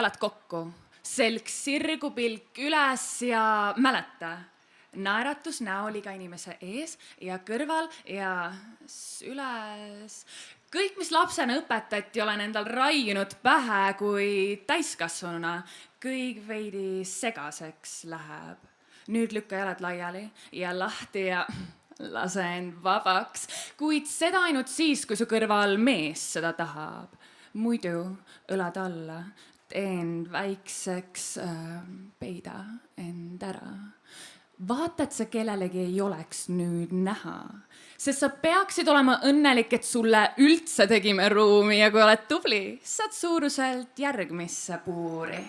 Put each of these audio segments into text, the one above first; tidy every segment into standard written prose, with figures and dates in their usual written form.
jalad kokku, selg sirgu, pilk üles ja mäleta. Naeratus näol iga inimese ees ja kõrval ja üles. Kõik, mis lapsena õpetati, olen endal raiunud pähe kui täiskasvanuna. Kõik veidi segaseks läheb. Nüüd lükka jalad laiali ja lahti ja lase end vabaks. Kuid seda ainult siis, kui su kõrval mees seda tahab. Muidu õlad alla, end väikseks, peida end ära. Vaata, et sa kellelegi ei oleks nüüd näha, sest sa peaksid olema õnnelik, et sulle üldse tegime ruumi ja kui oled tubli, saad suuruselt järgmisse puuri.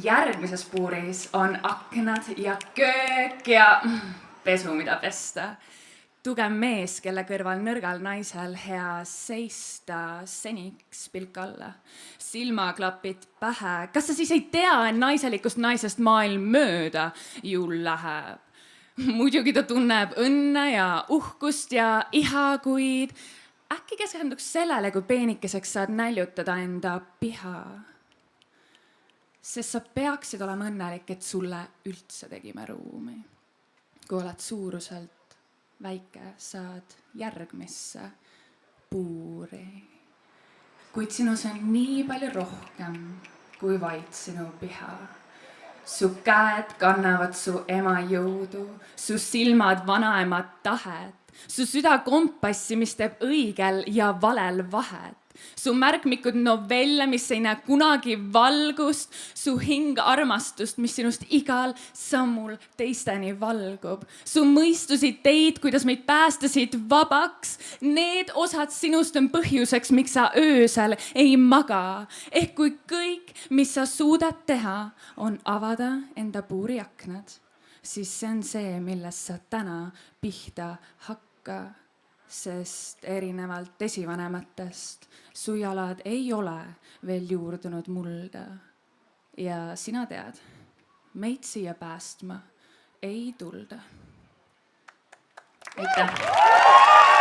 Järgmises puuris on aknad ja köök ja pesu, mida pesta. Tugev mees, kelle kõrval nõrgal naisel hea seista, seniks pilk alla. Silmaklapid pähe. Kas sa siis ei tea, et naiselikust naisest maailm mööda ju läheb? Muidugi ta tunneb õnne ja uhkust ja iha, kuid äkki keskenduks sellele, kui peenikeseks saad näljutada enda piha. Sest sa peaksid olema õnnelik, et sulle üldse tegime ruumi. Kui oled suuruselt väike, saad järgmisse puuri. Kuid sinus on nii palju rohkem kui vaid sinu piha. Su käed kannavad su ema jõudu, su silmad vanaemad tahet, su süda kompassi, mis teeb õigel ja valel vahet. Su märkmikud novelle, mis ei näe kunagi valgust, su hing armastust, mis sinust igal sammul teisteni valgub. Su mõistusid teid, kuidas meid päästasid vabaks. Need osad sinust on põhjuseks, miks sa öösel ei maga. Ehk kui kõik, mis sa suudad teha, on avada enda puuri aknad, siis see on see, millest sa täna pihta hakka. Sest erinevalt esivanematest su jalad ei ole veel juurdunud mulda. Ja sina tead, meid siia päästma ei tulda. Aitäh!